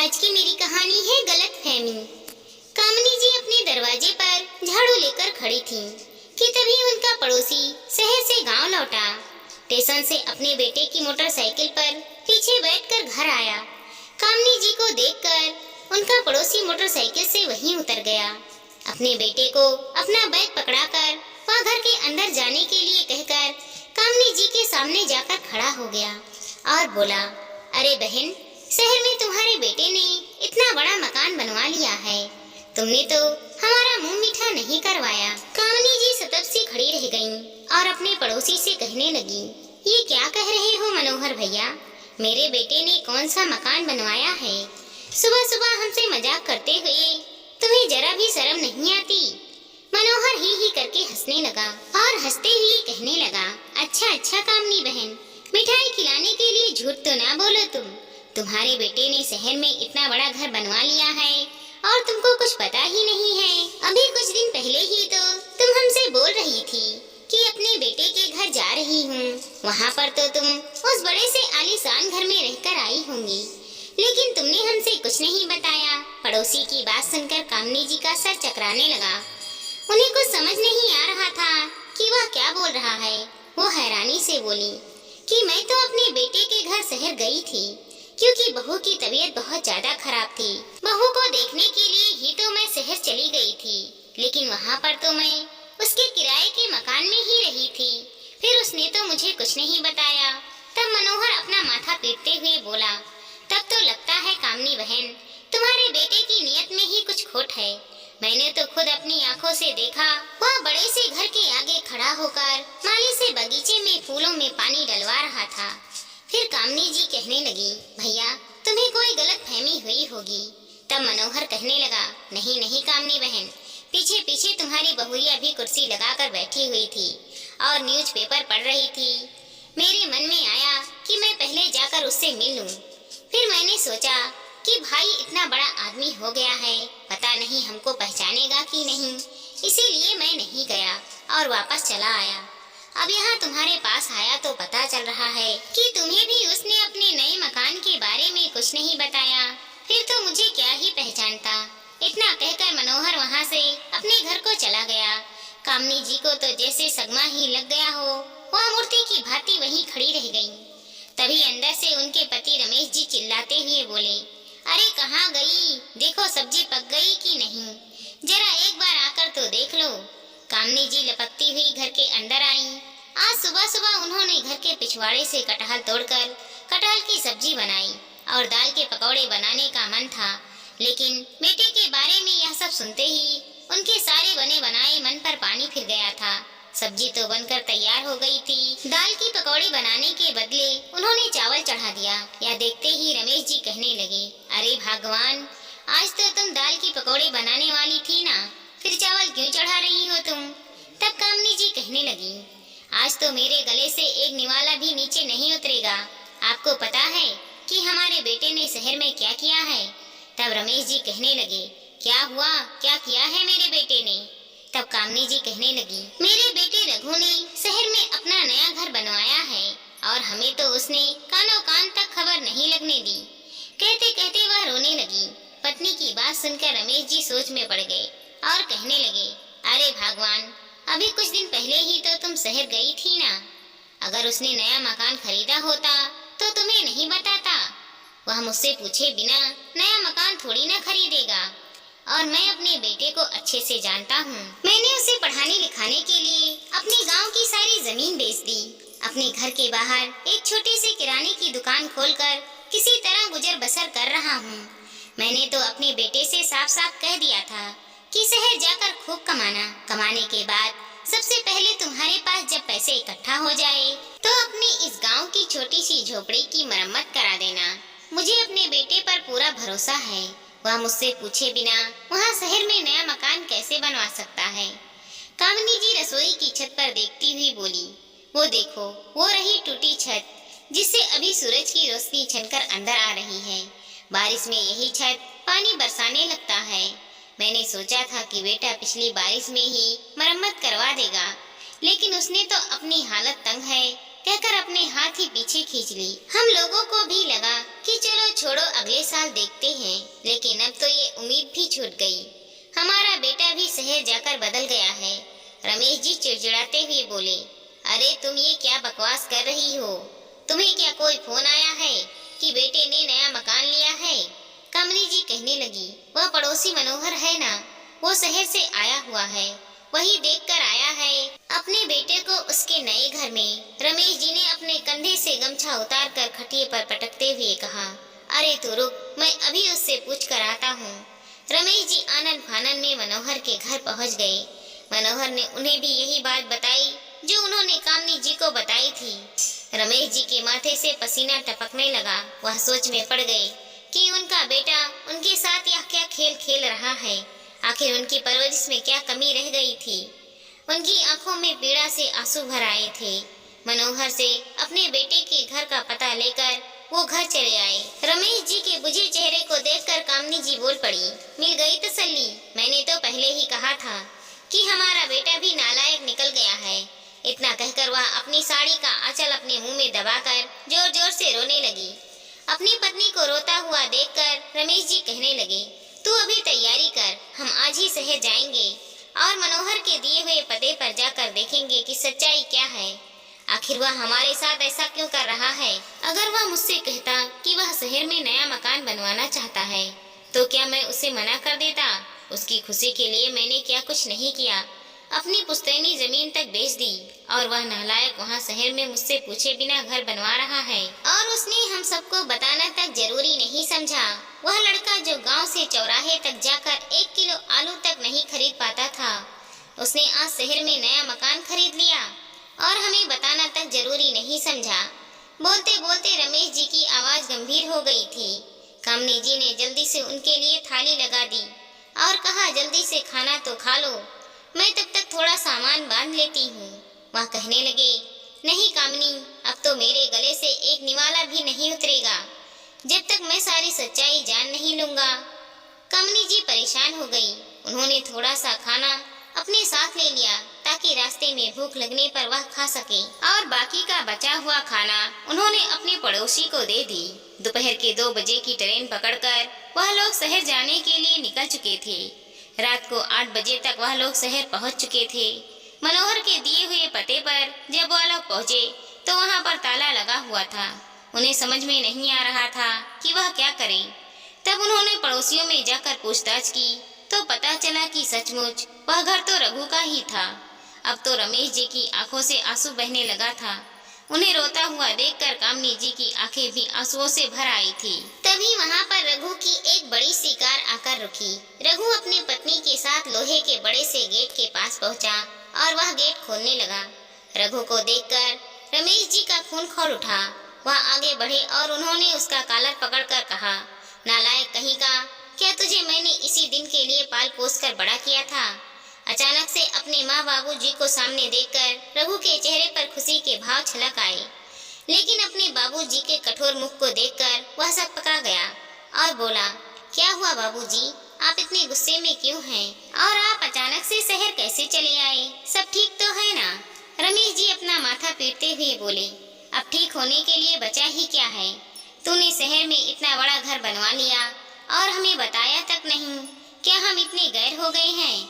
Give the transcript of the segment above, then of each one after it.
आज की मेरी कहानी है गलतफहमी। कामिनी जी अपने दरवाजे पर झाड़ू लेकर खड़ी थीं कि तभी उनका पड़ोसी शहर से गांव लौटा। स्टेशन से अपने बेटे की मोटरसाइकिल पर पीछे बैठकर घर आया। कामिनी जी को देखकर उनका पड़ोसी मोटरसाइकिल से वहीं उतर गया। अपने बेटे को अपना बैग पकड़ाकर वह घर के अंदर जाने के लिए कहकर कामिनी जी के सामने जाकर खड़ा हो गया और बोला, अरे बहन, शहर में तुम्हारे बेटे ने इतना बड़ा मकान बनवा लिया है, तुमने तो हमारा मुंह मीठा नहीं करवाया। कामिनी जी सतब से खड़ी रह गईं और अपने पड़ोसी से कहने लगी, ये क्या कह रहे हो मनोहर भैया, मेरे बेटे ने कौन सा मकान बनवाया है? सुबह सुबह हमसे मजाक करते हुए तुम्हें जरा भी शर्म नहीं आती? मनोहर ही करके हंसने लगा और हंसते हुए कहने लगा, अच्छा कामिनी बहन, मिठाई खिलाने के लिए झूठ तो ना बोलो तुम्हारे बेटे ने शहर में इतना बड़ा घर बनवा लिया है और तुमको कुछ पता ही नहीं है। अभी कुछ दिन पहले ही तो तुम हमसे बोल रही थी कि अपने बेटे के घर जा रही हूँ, वहाँ पर तो तुम उस बड़े से आलीशान घर में रहकर आई होंगी, लेकिन तुमने हमसे कुछ नहीं बताया। पड़ोसी की बात सुनकर कामिनी जी का सर चकराने लगा। उन्हें कुछ समझ नहीं आ रहा था कि वह क्या बोल रहा है। वो हैरानी से बोली कि मैं तो अपने बेटे के घर शहर गई थी क्योंकि बहू की तबीयत बहुत ज्यादा खराब थी। बहू को देखने के लिए ही तो मैं शहर चली गई थी, लेकिन वहाँ पर तो मैं उसके किराए के मकान में ही रही थी। फिर उसने तो मुझे कुछ नहीं बताया। तब मनोहर अपना माथा पीटते हुए बोला, तब तो लगता है कामिनी बहन, तुम्हारे बेटे की नीयत में ही कुछ खोट है। मैंने तो खुद अपनी आंखों से देखा, वह बड़े से घर के आगे खड़ा होकर माली से बगीचे में फूलों में पानी डलवा रहा था। फिर कामिनी जी कहने लगी, भैया तुम्हें कोई गलत फहमी हुई होगी। तब मनोहर कहने लगा, नहीं कामिनी बहन, पीछे पीछे तुम्हारी बहुरिया भी कुर्सी लगाकर बैठी हुई थी और न्यूज़पेपर पढ़ रही थी। मेरे मन में आया कि मैं पहले जाकर उससे मिल लूं। फिर मैंने सोचा कि भाई इतना बड़ा आदमी हो गया है, पता नहीं हमको पहचानेगा कि नहीं, इसीलिए मैं नहीं गया और वापस चला आया। अब यहाँ तुम्हारे पास आया तो पता चल रहा है कि तुम्हें भी उसने अपने नए मकान के बारे में कुछ नहीं बताया। फिर तो मुझे क्या ही पहचानता। इतना कहकर मनोहर वहाँ से अपने घर को चला गया। कामिनी जी को तो जैसे सदमा ही लग गया हो, वह मूर्ति की भांति वहीं खड़ी रह गई। तभी अंदर से उनके पति रमेश जी चिल्लाते हुए बोले, अरे कहाँ गई? देखो सब्जी पक गई कि नहीं, जरा एक बार आकर तो देख लो। कामिनी जी लपकती हुई घर के अंदर आईं। आज सुबह सुबह उन्होंने घर के पिछवाड़े से कटहल तोड़कर कटहल की सब्जी बनाई और दाल के पकौड़े बनाने का मन था, लेकिन बेटे के बारे में यह सब सुनते ही उनके सारे बने बनाए मन पर पानी फिर गया था। सब्जी तो बनकर तैयार हो गई थी, दाल की पकौड़ी बनाने के बदले उन्होंने चावल चढ़ा दिया। यह देखते ही रमेश जी कहने लगे, अरे भगवान, आज तो तुम दाल की पकौड़ी बनाने वाली थी ना, फिर चावल क्यों चढ़ा रही हो तुम? तब कामिनी जी कहने लगी, आज तो मेरे गले से एक निवाला भी नीचे नहीं उतरेगा। आपको पता है कि हमारे बेटे ने शहर में क्या किया है? तब रमेश जी कहने लगे, क्या हुआ, क्या किया है मेरे बेटे ने? तब कामिनी जी कहने लगी, मेरे बेटे रघु ने शहर में अपना नया घर बनवाया है और हमें तो उसने कानों कान तक खबर नहीं लगने दी। कहते कहते वह रोने लगी। पत्नी की बात सुनकर रमेश जी सोच में पड़ गए और कहने लगे, अरे भगवान, अभी कुछ दिन पहले ही तो तुम शहर गई थी ना, अगर उसने नया मकान खरीदा होता तो तुम्हें नहीं बताता? वह मुझसे पूछे बिना नया मकान थोड़ी ना खरीदेगा, और मैं अपने बेटे को अच्छे से जानता हूँ। मैंने उसे पढ़ाने लिखाने के लिए अपने गांव की सारी जमीन बेच दी। अपने घर के बाहर एक छोटी सी किराने की दुकान खोलकर किसी तरह गुजर बसर कर रहा हूँ। मैंने तो अपने बेटे से साफ साफ कह दिया था कि शहर जाकर खूब कमाना, कमाने के बाद सबसे पहले तुम्हारे पास जब पैसे इकट्ठा हो जाए तो अपनी इस गांव की छोटी सी झोपड़ी की मरम्मत करा देना। मुझे अपने बेटे पर पूरा भरोसा है, वह मुझसे पूछे बिना वहाँ शहर में नया मकान कैसे बनवा सकता है। कामिनी जी रसोई की छत पर देखती हुई बोली, वो देखो, वो रही टूटी छत जिससे अभी सूरज की रोशनी छनकर अंदर आ रही है। बारिश में यही छत पानी बरसाने लगता है। मैंने सोचा था कि बेटा पिछली बारिश में ही मरम्मत करवा देगा, लेकिन उसने तो अपनी हालत तंग है, कहकर अपने हाथ ही पीछे खींच ली। हम लोगों को भी लगा कि चलो छोड़ो, अगले साल देखते हैं, लेकिन अब तो ये उम्मीद भी छूट गई। हमारा बेटा भी शहर जाकर बदल गया है। रमेश जी चिड़चिड़ाते हुए बोले, अरे तुम ये क्या बकवास कर रही हो? तुम्हें क्या कोई फोन आया है कि बेटे ने नया मकान लिया है? कमली जी कहने लगी, वह पड़ोसी मनोहर है ना, वो शहर से आया हुआ है, वही देखकर आया है अपने बेटे को उसके नए घर में। रमेश जी ने अपने कंधे से गमछा उतार कर खटिए पर पटकते हुए कहा, अरे तू रुक, मैं अभी उससे पूछ कर आता हूँ। रमेश जी आनन फानन में मनोहर के घर पहुँच गए। मनोहर ने उन्हें भी यही बात बताई जो उन्होंने कामनी जी को बताई थी। रमेश जी के माथे से पसीना टपकने लगा। वह सोच में पड़ गए कि उनका बेटा उनके साथ यह क्या खेल खेल रहा है। आखिर उनकी परवरिश में क्या कमी रह गई थी? उनकी आंखों में पीड़ा से आंसू भर आए थे। मनोहर से अपने बेटे के घर का पता लेकर वो घर चले आए। रमेश जी के बुझे चेहरे को देखकर कामनी जी बोल पड़ी, मिल गई तसल्ली। मैंने तो पहले ही कहा था कि हमारा बेटा भी नालायक निकल गया है। इतना कहकर वह अपनी साड़ी का आंचल अपने मुंह में दबाकर जोर जोर से रोने लगी। अपनी पत्नी को रोता हुआ देखकर रमेश जी कहने लगे, तू अभी तैयारी कर, हम आज ही शहर जाएंगे और मनोहर के दिए हुए पते पर जाकर देखेंगे कि सच्चाई क्या है। आखिर वह हमारे साथ ऐसा क्यों कर रहा है? अगर वह मुझसे कहता कि वह शहर में नया मकान बनवाना चाहता है तो क्या मैं उसे मना कर देता? उसकी खुशी के लिए मैंने क्या कुछ नहीं किया, अपनी पुश्तैनी जमीन तक बेच दी और वह नालायक वहाँ शहर में मुझसे पूछे बिना घर बनवा रहा है। और उसने हम सबको बताना तक जरूरी नहीं समझा। वह लड़का जो गांव से चौराहे तक जाकर 1 किलो आलू तक नहीं खरीद पाता था, उसने आज शहर में नया मकान खरीद लिया और हमें बताना तक जरूरी नहीं समझा। बोलते बोलते रमेश जी की आवाज गंभीर हो गई थी। कामनी जी ने जल्दी से उनके लिए थाली लगा दी और कहा, जल्दी से खाना तो खा लो, मैं तब तक थोड़ा सामान बांध लेती हूँ। वह कहने लगे, नहीं कामनी, अब तो मेरे गले से एक निवाला भी नहीं उतरेगा जब तक मैं सारी सच्चाई जान नहीं लूंगा। कामनी जी परेशान हो गई। उन्होंने थोड़ा सा खाना अपने साथ ले लिया ताकि रास्ते में भूख लगने पर वह खा सके और बाकी का बचा हुआ खाना उन्होंने अपने पड़ोसी को दे दी। दोपहर के 2 बजे की ट्रेन पकड़कर वह लोग शहर जाने के लिए निकल चुके थे। रात को 8 बजे तक वह लोग शहर पहुंच चुके थे। मनोहर के दिए हुए पते पर जब वह लोग पहुंचे तो वहां पर ताला लगा हुआ था। उन्हें समझ में नहीं आ रहा था कि वह क्या करें। तब उन्होंने पड़ोसियों में जाकर पूछताछ की तो पता चला कि सचमुच वह घर तो रघु का ही था। अब तो रमेश जी की आंखों से आंसू बहने लगा था। उन्हें रोता हुआ देखकर कामनी जी की आंखें भी आंसुओं से भर आई थी। तभी वहाँ पर रघु की एक बड़ी सी कार आकर रुकी। रघु अपनी पत्नी के साथ लोहे के बड़े से गेट के पास पहुँचा और वह गेट खोलने लगा। रघु को देखकर रमेश जी का खून खौल उठा। वह आगे बढ़े और उन्होंने उसका कॉलर पकड़कर कहा, नालायक कहीं का, क्या तुझे मैंने इसी दिन के लिए पाल पोस कर बड़ा किया था? अचानक से अपने माँ बाबू जी को सामने देखकर रघु के चेहरे पर खुशी के भाव छलक आए, लेकिन अपने बाबूजी के कठोर मुख को देखकर वह सब पका गया और बोला, क्या हुआ बाबूजी, आप इतने गुस्से में क्यों हैं? और आप अचानक से शहर कैसे चले आए? सब ठीक तो है ना? रमेश जी अपना माथा पीटते हुए बोले, अब ठीक होने के लिए बचा ही क्या है? तूने शहर में इतना बड़ा घर बनवा लिया और हमें बताया तक नहीं। क्या हम इतने गैर हो गए हैं?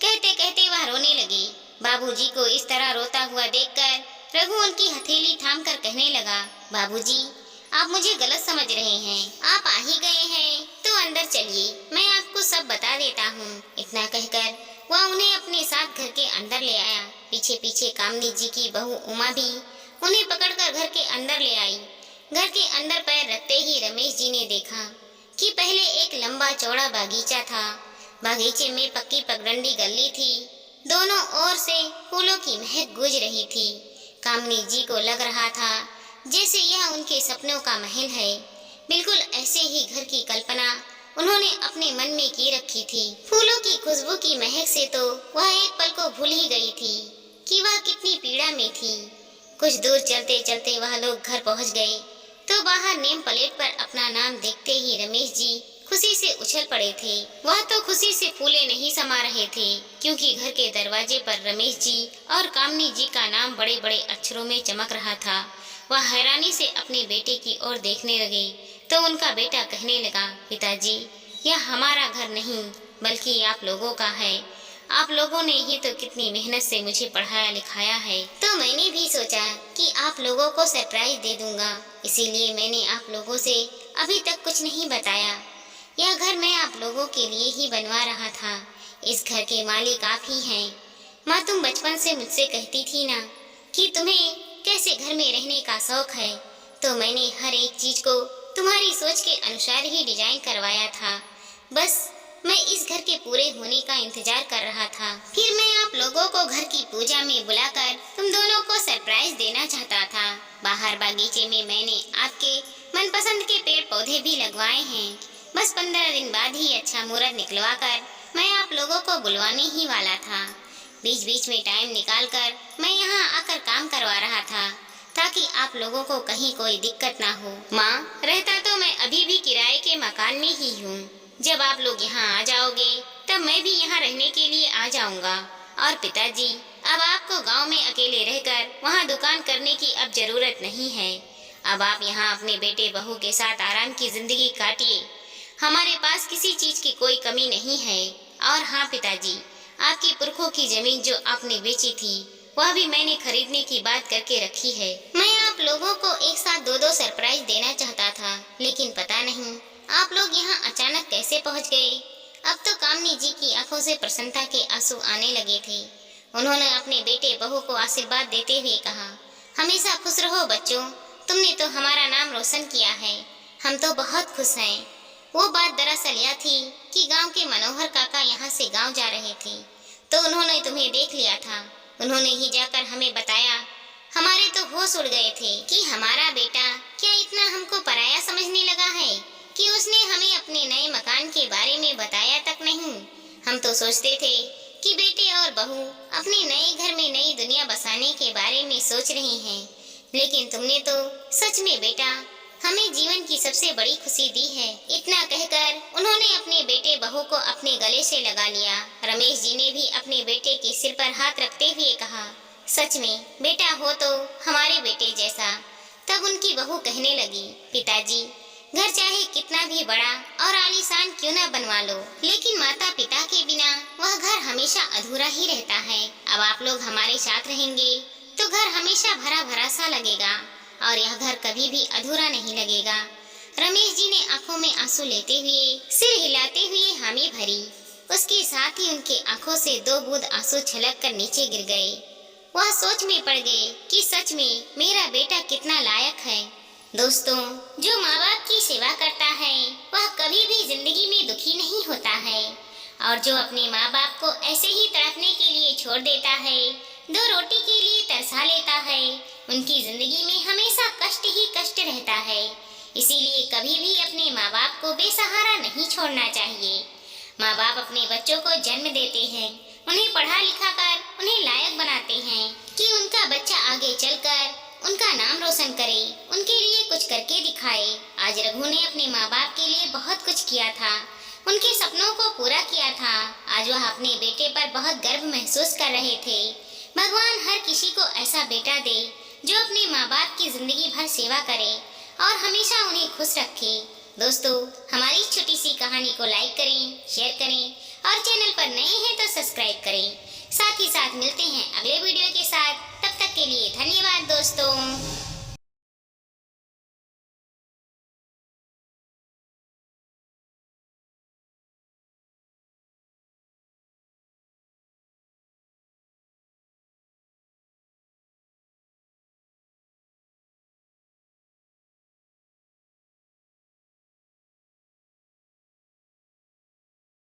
कहते कहते वह रोने लगी। बाबूजी को इस तरह रोता हुआ देखकर रघु उनकी हथेली थाम कर कहने लगा, बाबूजी, आप मुझे गलत समझ रहे हैं। आप आ ही गए हैं तो अंदर चलिए, मैं आपको सब बता देता हूँ। इतना कहकर वह उन्हें अपने साथ घर के अंदर ले आया। पीछे पीछे कामनी जी की बहू उमा भी उन्हें पकड़कर घर के अंदर ले आई। घर के अंदर पैर रखते ही रमेश जी ने देखा कि पहले एक लंबा चौड़ा बागीचा था। बागीचे में पक्की पगडंडी गली थी। दोनों ओर से फूलों की महक गूंज रही थी। कामनी जी को लग रहा था जैसे यह उनके सपनों का महल है। बिल्कुल ऐसे ही घर की कल्पना उन्होंने अपने मन में की रखी थी। फूलों की खुशबू की महक से तो वह एक पल को भूल ही गई थी कि वह कितनी पीड़ा में थी। कुछ दूर चलते चलते वह लोग घर पहुंच गए तो बाहर नेम प्लेट पर अपना नाम देखते ही रमेश जी खुशी से उछल पड़े थे। वह तो खुशी से फूले नहीं समा रहे थे, क्योंकि घर के दरवाजे पर रमेश जी और कामनी जी का नाम बड़े बड़े अक्षरों में चमक रहा था। वह हैरानी से अपने बेटे की ओर देखने लगे तो उनका बेटा कहने लगा, पिताजी, यह हमारा घर नहीं बल्कि आप लोगों का है। आप लोगों ने ही तो कितनी मेहनत से मुझे पढ़ाया लिखाया है। तो मैंने भी सोचा कि आप लोगों को सरप्राइज दे दूंगा, इसीलिए मैंने आप लोगों से अभी तक कुछ नहीं बताया। यह घर मैं आप लोगों के लिए ही बनवा रहा था। इस घर के मालिक आप ही हैं। माँ, तुम बचपन से मुझसे कहती थी ना कि तुम्हें कैसे घर में रहने का शौक है, तो मैंने हर एक चीज को तुम्हारी सोच के अनुसार ही डिजाइन करवाया था। बस मैं इस घर के पूरे होने का इंतजार कर रहा था। फिर मैं आप लोगों को घर की पूजा में बुलाकर तुम दोनों को सरप्राइज देना चाहता था। बाहर बागीचे में मैंने आपके मनपसंद के पेड़ पौधे भी लगवाए हैं। बस 15 दिन बाद ही अच्छा मुहूर्त निकलवा कर मैं आप लोगों को बुलवाने ही वाला था। बीच बीच में टाइम निकालकर मैं यहाँ आकर काम करवा रहा था, ताकि आप लोगों को कहीं कोई दिक्कत ना हो। माँ, रहता तो मैं अभी भी किराए के मकान में ही हूँ। जब आप लोग यहाँ आ जाओगे तब मैं भी यहाँ रहने के लिए आ जाऊंगा। और पिताजी, अब आपको गांव में अकेले रहकर वहाँ दुकान करने की अब जरूरत नहीं है। अब आप यहाँ अपने बेटे बहू के साथ आराम की जिंदगी काटिए। हमारे पास किसी चीज की कोई कमी नहीं है। और हाँ पिताजी, आपकी पुरखों की जमीन जो आपने बेची थी वह भी मैंने खरीदने की बात करके रखी है। मैं आप लोगों को एक साथ दो सरप्राइज देना चाहता था, लेकिन पता नहीं आप लोग यहाँ अचानक कैसे पहुँच गए। अब तो कामनी जी की आंखों से प्रसन्नता के आंसू आने लगे थे। उन्होंने अपने बेटे बहू को आशीर्वाद देते हुए कहा, हमेशा खुश रहो बच्चों, तुमने तो हमारा नाम रोशन किया है। हम तो बहुत खुश हैं। वो बात दरअसल यह थी कि गांव के मनोहर काका यहाँ से गांव जा रहे थे, तो उन्होंने तुम्हें देख लिया था। उन्होंने ही जाकर हमें बताया। हमारे तो होश उड़ गए थे कि हमारा बेटा क्या इतना हमको पराया समझने लगा है कि उसने हमें अपने नए मकान के बारे में बताया तक नहीं। हम तो सोचते थे कि बेटे और बहू अपने नए घर में नई दुनिया बसाने के बारे में सोच रहे हैं, लेकिन तुमने तो सच में बेटा हमें जीवन की सबसे बड़ी खुशी दी है। इतना कहकर उन्होंने अपने बेटे बहू को अपने गले से लगा लिया। रमेश जी ने भी अपने बेटे के सिर पर हाथ रखते हुए कहा, सच में बेटा हो तो हमारे बेटे जैसा। तब उनकी बहू कहने लगी, पिताजी, घर चाहे कितना भी बड़ा और आलीशान क्यों न बनवा लो, लेकिन माता पिता के बिना वह घर हमेशा अधूरा ही रहता है। अब आप लोग हमारे साथ रहेंगे तो घर हमेशा भरा भरा सा लगेगा और यह घर कभी भी अधूरा नहीं लगेगा। रमेश जी ने आंखों में आंसू लेते हुए सिर हिलाते हुए हामी भरी। उसके साथ ही उनके आंखों से 2 बूंद आंसू छलक कर नीचे गिर गए। वह सोच में पड़ गए कि सच में मेरा बेटा कितना लायक है। दोस्तों, जो माँ बाप की सेवा करता है वह कभी भी जिंदगी में दुखी नहीं होता है, और जो अपने माँ बाप को ऐसे ही तड़पने के लिए छोड़ देता है, 2 रोटी के लिए तरसा लेता है, उनकी जिंदगी में हमेशा कष्ट ही कष्ट रहता है। इसीलिए कभी भी अपने माँ बाप को बेसहारा नहीं छोड़ना चाहिए। माँ बाप अपने बच्चों को जन्म देते हैं, उन्हें पढ़ा लिखा कर उन्हें लायक बनाते हैं कि उनका बच्चा आगे चलकर उनका नाम रोशन करे, उनके लिए कुछ करके दिखाए। आज रघु ने अपने माँ बाप के लिए बहुत कुछ किया था, उनके सपनों को पूरा किया था। आज वह अपने बेटे पर बहुत गर्व महसूस कर रहे थे। भगवान हर किसी को ऐसा बेटा दे जो अपने माँ बाप की जिंदगी भर सेवा करे और हमेशा उन्हें खुश रखे। दोस्तों, हमारी छोटी सी कहानी को लाइक करें, शेयर करें और चैनल पर नए हैं तो सब्सक्राइब करें। साथ ही साथ मिलते हैं अगले वीडियो के साथ। तब तक के लिए धन्यवाद दोस्तों।